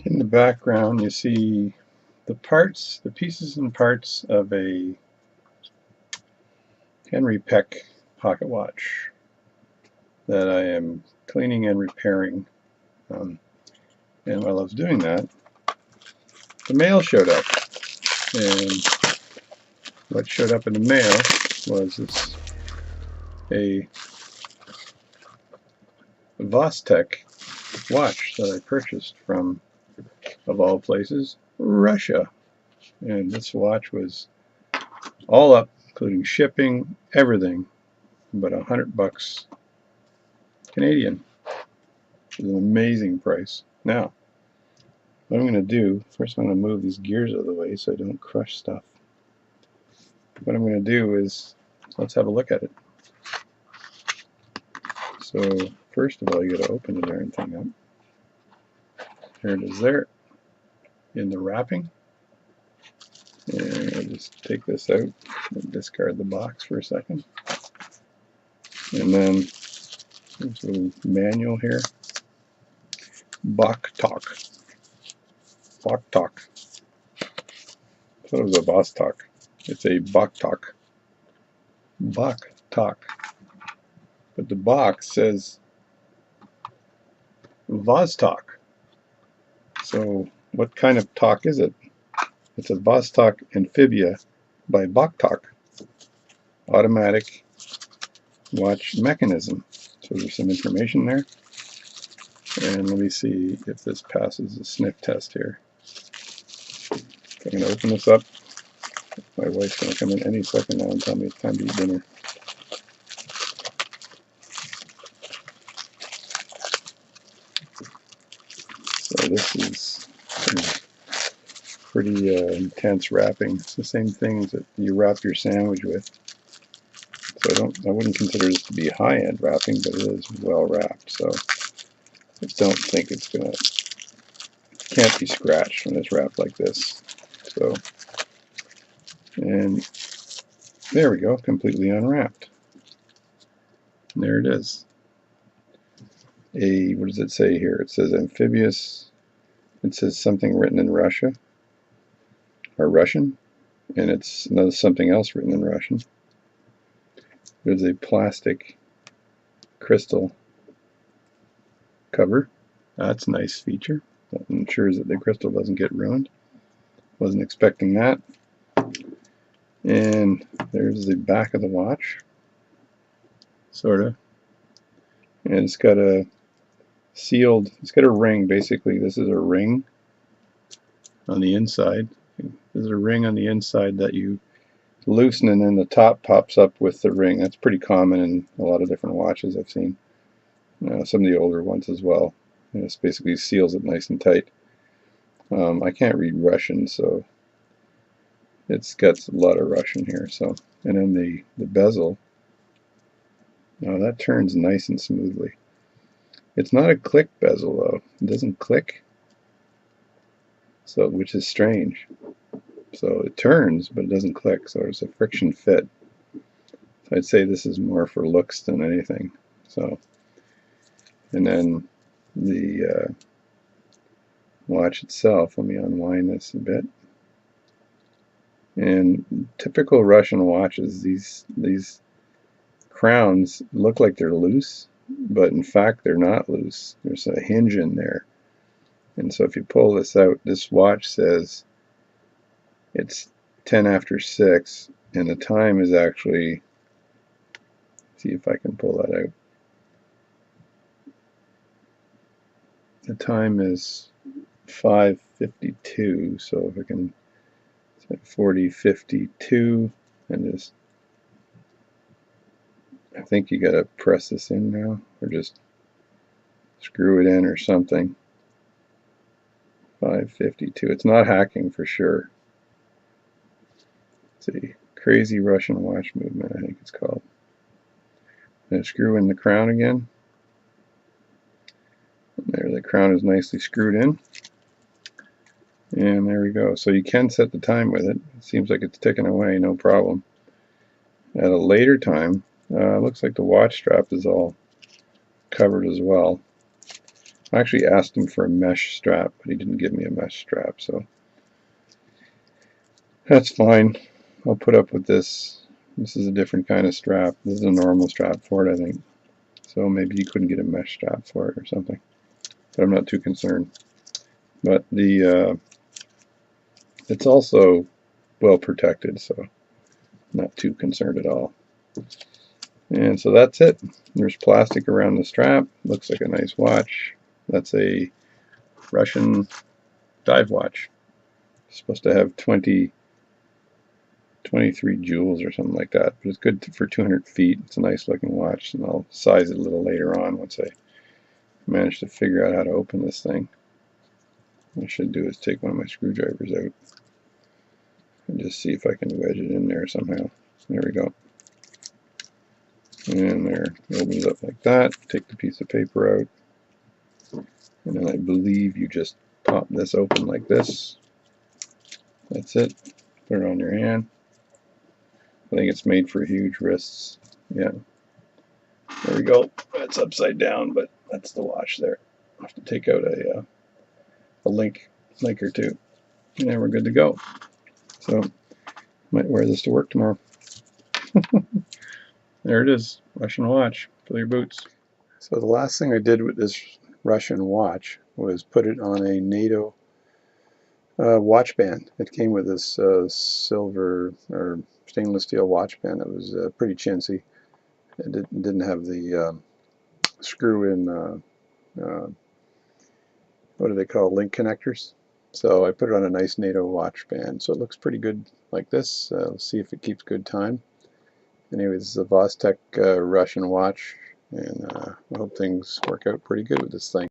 In the background you see the parts, the pieces and parts of a Henry Peck pocket watch that I am cleaning and repairing. And while I was doing that, the mail showed up. And what showed up in the mail was a Vostek watch that I purchased from, of all places, Russia. And this watch was all up, including shipping, everything, about $100 Canadian. Which is an amazing price. Now, what I'm going to do, first I'm going to move these gears out of the way so I don't crush stuff. What I'm going to do is, let's have a look at it. So, first of all, you got to open the darn thing up. There it is there, in the wrapping. And I'll just take this out and discard the box for a second. And then, there's a little manual here. Vostek. Vostek. I thought it was a Vostek. It's a Vostek. Vostek. But the box says Vostek. So what kind of talk is it? It's a Vostek Amphibia by Vostek. Automatic watch mechanism. So there's some information there. And let me see if this passes the sniff test here. I'm going to open this up. My wife's going to come in any second now and tell me it's time to eat dinner. So this is pretty intense wrapping. It's the same things that you wrap your sandwich with. So I wouldn't consider this to be high-end wrapping, but it is well wrapped. So I don't think it can't be scratched when it's wrapped like this. So, and there we go, completely unwrapped. And there it is. What does it say here? It says amphibious. It says something written in Russia or Russian, and it's something else written in Russian. There's a plastic crystal cover. That's a nice feature. That ensures that the crystal doesn't get ruined. Wasn't expecting that. And there's the back of the watch, sort of. And it's got a sealed, it's got a ring, basically. This is a ring on the inside. There's a ring on the inside that you loosen, and then the top pops up with the ring. That's pretty common in a lot of different watches I've seen. Some of the older ones as well. And it basically seals it nice and tight. I can't read Russian, so it's got a lot of Russian here. So, and then the bezel, that turns nice and smoothly. It's not a click bezel though. It doesn't click, so which is strange. So it turns, but it doesn't click. So there's a friction fit. So I'd say this is more for looks than anything. So, and then the watch itself. Let me unwind this a bit. And typical Russian watches, these crowns look like they're loose, but in fact they're not loose. There's a hinge in there. And so if you pull this out, this watch says it's 10 after 6, and the time is actually, see if I can pull that out. The time is 5:52, so if I can, it's at 40:52, and just, I think you gotta press this in now, or just screw it in or something. 5:52. It's not hacking for sure. It's a crazy Russian watch movement, I think it's called. I'm gonna screw in the crown again. And there, the crown is nicely screwed in. And there we go. So you can set the time with it. It seems like it's ticking away, no problem. At a later time, looks like the watch strap is all covered as well. I actually asked him for a mesh strap, but he didn't give me a mesh strap, so that's fine. I'll put up with this. This is a different kind of strap. This is a normal strap for it, I think. So maybe you couldn't get a mesh strap for it or something. But I'm not too concerned. But the it's also well protected, so not too concerned at all. And so that's it. There's plastic around the strap. Looks like a nice watch. That's a Russian dive watch. It's supposed to have 23 joules or something like that, but it's good for 200 feet. It's a nice looking watch, and I'll size it a little later on once I manage to figure out how to open this thing. What I should do is take one of my screwdrivers out and just see if I can wedge it in there somehow. There we go. And there, it opens up like that. Take the piece of paper out, and then I believe you just pop this open like this. That's it. Put it on your hand. I think it's made for huge wrists. Yeah. There we go. That's upside down, but that's the watch there. I have to take out a link or two, and then we're good to go. So, might wear this to work tomorrow. There it is, Russian watch. Fill your boots. So the last thing I did with this Russian watch was put it on a NATO watch band. It came with this silver or stainless steel watch band. It was pretty chintzy. It didn't have the screw-in, what do they call, link connectors. So I put it on a nice NATO watch band. So it looks pretty good like this. Let's see if it keeps good time. Anyway, this is a Vostek Russian watch, and I hope things work out pretty good with this thing.